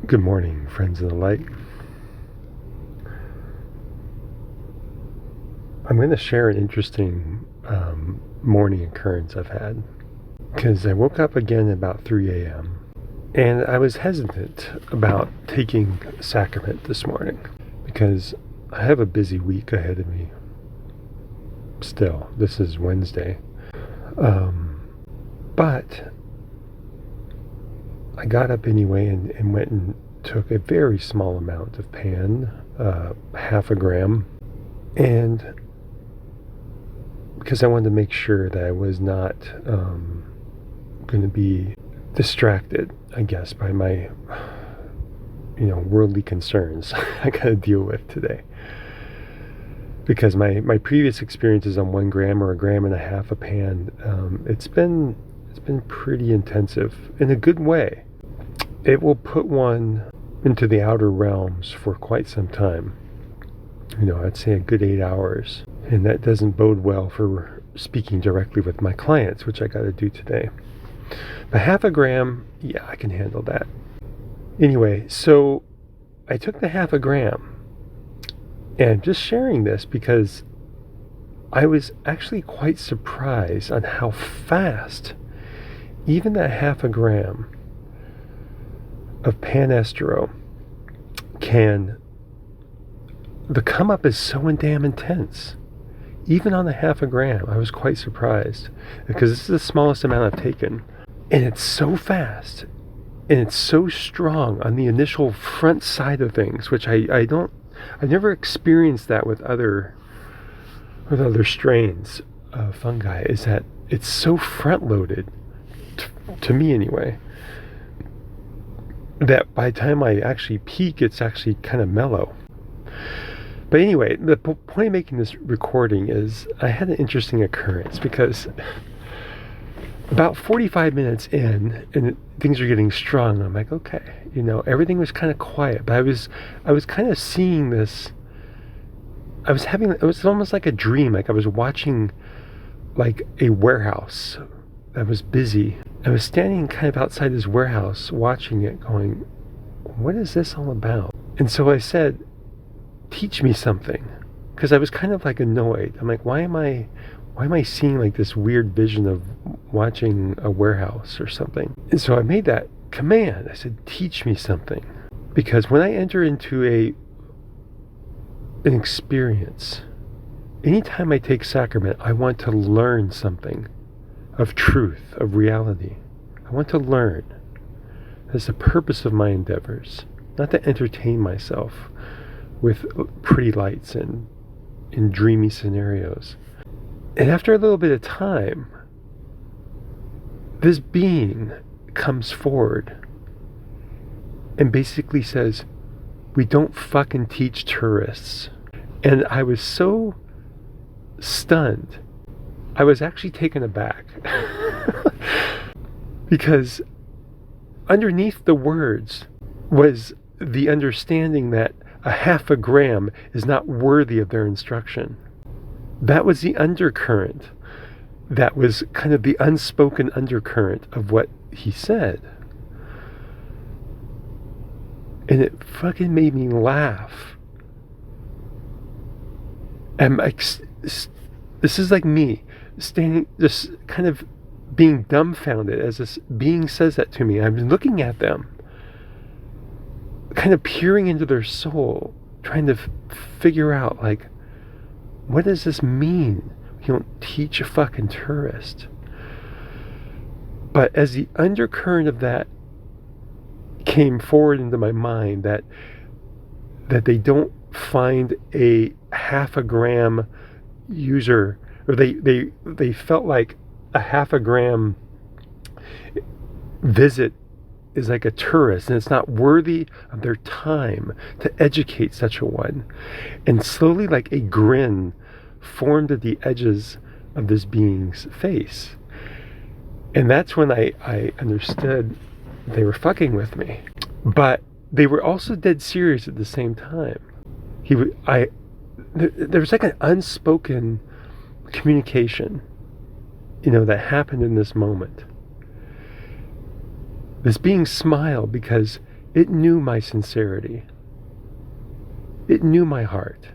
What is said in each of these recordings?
Good morning, friends of the light. I'm going to share an interesting morning occurrence I've had, because I woke up again about 3 a.m. and I was hesitant about taking sacrament this morning because I have a busy week ahead of me. Still, this is Wednesday. But I got up anyway and went and took a very small amount of pan, half a gram, and because I wanted to make sure that I was not going to be distracted, I guess, by my worldly concerns I got to deal with today. Because my previous experiences on 1 gram or 1.5 grams of pan, it's been pretty intensive in a good way. It will put one into the outer realms for quite some time. I'd say a good 8 hours. And that doesn't bode well for speaking directly with my clients, which I got to do today. But 0.5 gram, yeah, I can handle that. Anyway, so I took the 0.5 gram. And I'm just sharing this because I was actually quite surprised on how fast even that 0.5 gram of pan-estero the come up is so damn intense. Even on the 0.5 gram, I was quite surprised because this is the smallest amount I've taken. And it's so fast and it's so strong on the initial front side of things, which I've never experienced that with other strains of fungi, is that it's so front loaded, to me anyway, that by the time I actually peak, it's actually kind of mellow. But anyway, the point of making this recording is I had an interesting occurrence because about 45 minutes in, and things are getting strong. I'm like, okay, everything was kind of quiet, but I was kind of seeing this. It was almost like a dream. Like I was watching like a warehouse that was busy. I was standing kind of outside this warehouse watching it going, what is this all about? And so I said, teach me something, because I was kind of like annoyed. I'm like, why am I seeing like this weird vision of watching a warehouse or something? And so I made that command. I said, teach me something. Because when I enter into an experience, anytime I take sacrament, I want to learn something of truth, of reality. I want to learn. That's the purpose of my endeavors, not to entertain myself with pretty lights and in dreamy scenarios. And after a little bit of time, this being comes forward and basically says, we don't fucking teach tourists. And I was so stunned. I was actually taken aback. Because underneath the words was the understanding that a 0.5 gram is not worthy of their instruction. That was the undercurrent. That was kind of the unspoken undercurrent of what he said. And it fucking made me laugh. And this is like me standing, just kind of being dumbfounded as this being says that to me. I'm looking at them, kind of peering into their soul, trying to figure out, like, what does this mean? You don't teach a fucking tourist. But as the undercurrent of that came forward into my mind, that they don't find a 0.5 gram user, or they felt like a 0.5 gram visit is like a tourist, and it's not worthy of their time to educate such a one. And slowly, like a grin formed at the edges of this being's face. And that's when I understood they were fucking with me. But they were also dead serious at the same time. There was like an unspoken communication, that happened in this moment. This being smiled because It knew my sincerity. It knew my heart.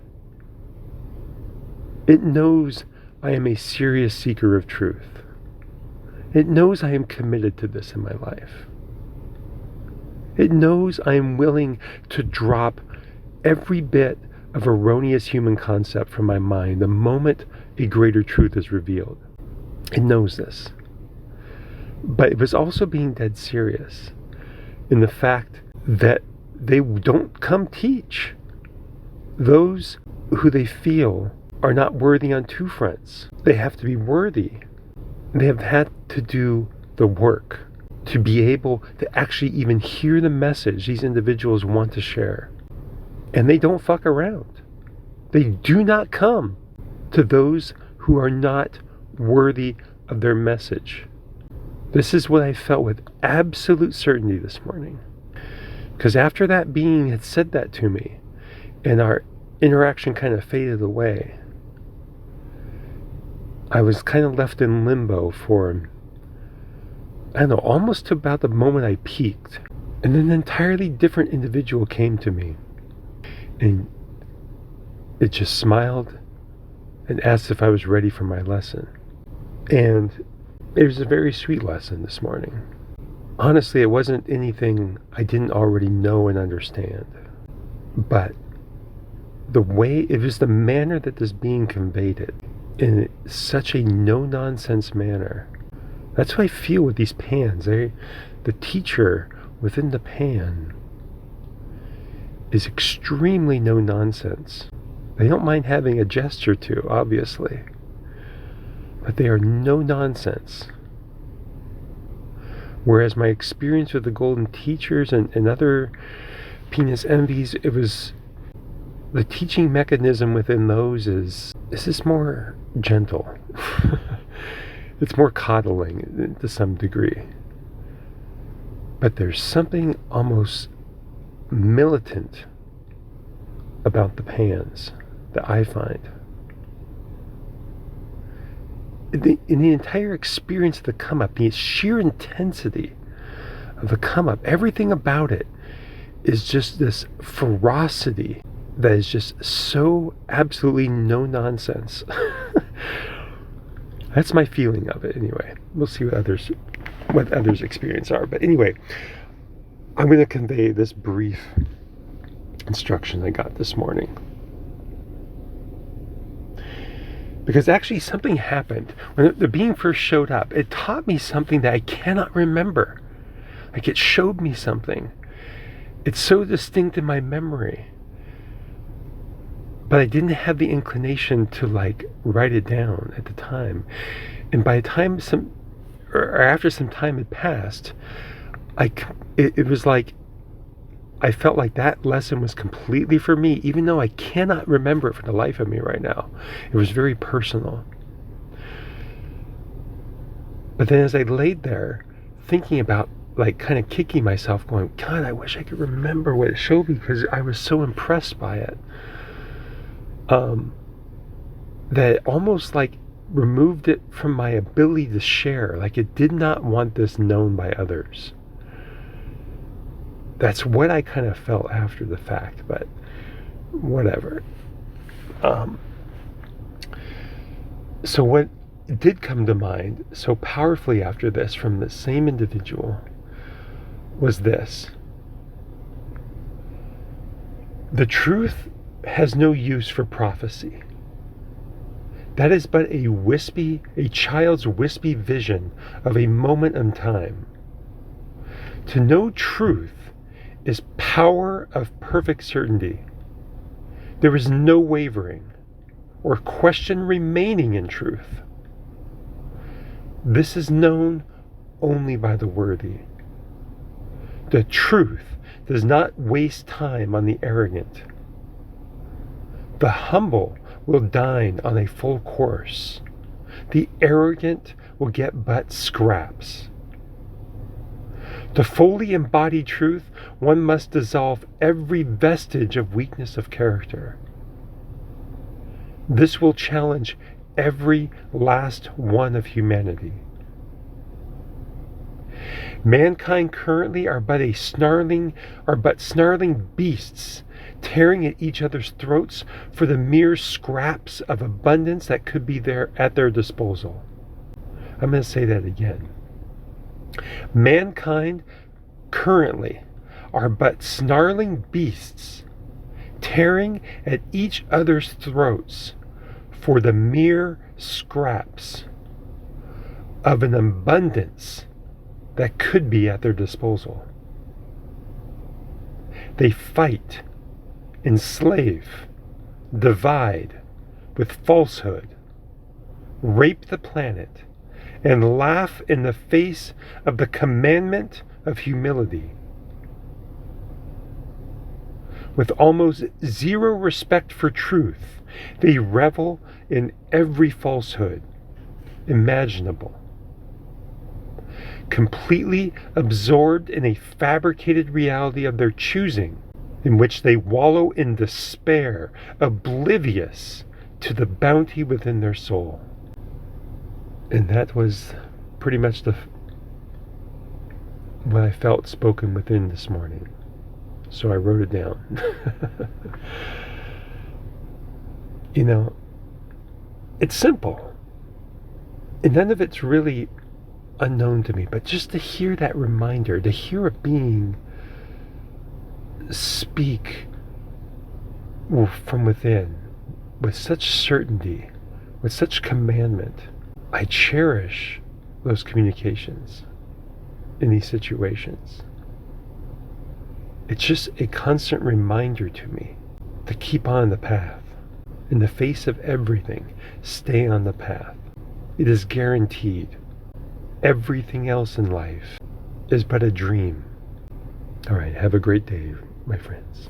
It knows I am a serious seeker of truth. It knows I am committed to this in my life. It knows I am willing to drop every bit of erroneous human concept from my mind the moment a greater truth is revealed. It knows this. But it was also being dead serious in the fact that they don't come teach those who they feel are not worthy on two fronts. They have to be worthy. They have had to do the work to be able to actually even hear the message these individuals want to share. And they don't fuck around. They do not come to those who are not worthy of their message. This is what I felt with absolute certainty this morning. Because after that being had said that to me, and our interaction kind of faded away, I was kind of left in limbo for, I don't know, almost to about the moment I peaked. And then an entirely different individual came to me. And it just smiled and asked if I was ready for my lesson. And it was a very sweet lesson this morning. Honestly, it wasn't anything I didn't already know and understand. But the way, it was the manner that this being conveyed it in such a no-nonsense manner. That's what I feel with these pans. The teacher within the pan is extremely no-nonsense. They don't mind having a jest or two, obviously. But they are no-nonsense. Whereas my experience with the golden teachers and other penis envies, it was, the teaching mechanism within those is this more gentle. It's more coddling to some degree. But there's something almost militant about the pans that I find. In the entire experience of the come up, the sheer intensity of the come up, everything about it is just this ferocity that is just so absolutely no nonsense. That's my feeling of it anyway. We'll see what others' experience are. But anyway, I'm going to convey this brief instruction I got this morning. Because actually something happened. When the being first showed up, it taught me something that I cannot remember. Like, it showed me something. It's so distinct in my memory. But I didn't have the inclination to write it down at the time. And by the time after some time had passed, it was like I felt like that lesson was completely for me, even though I cannot remember it for the life of me right now. It was very personal. But then as I laid there thinking about, kind of kicking myself, going, God, I wish I could remember what it showed me, because I was so impressed by it. That it almost removed it from my ability to share. It did not want this known by others. That's what I kind of felt after the fact, but whatever. So what did come to mind so powerfully after this from the same individual was this: the truth has no use for prophecy. That is but a child's wispy vision of a moment in time. To know truth is power of perfect certainty. There is no wavering or question remaining in truth. This is known only by the worthy. The truth does not waste time on the arrogant. The humble will dine on a full course. The arrogant will get but scraps. To fully embody truth, one must dissolve every vestige of weakness of character. This will challenge every last one of humanity. Mankind currently are but snarling beasts, tearing at each other's throats for the mere scraps of abundance that could be there at their disposal. I'm going to say that again. Mankind currently are but snarling beasts, tearing at each other's throats for the mere scraps of an abundance that could be at their disposal. They fight, enslave, divide with falsehood, rape the planet, and laugh in the face of the commandment of humility. With almost zero respect for truth, they revel in every falsehood imaginable. Completely absorbed in a fabricated reality of their choosing, in which they wallow in despair, oblivious to the bounty within their soul. And that was pretty much what I felt spoken within this morning. So I wrote it down. You know, it's simple. And none of it's really unknown to me, but just to hear that reminder, to hear a being speak from within with such certainty, with such commandment, I cherish those communications in these situations. It's just a constant reminder to me to keep on the path. In the face of everything, stay on the path. It is guaranteed. Everything else in life is but a dream. All right, have a great day, my friends.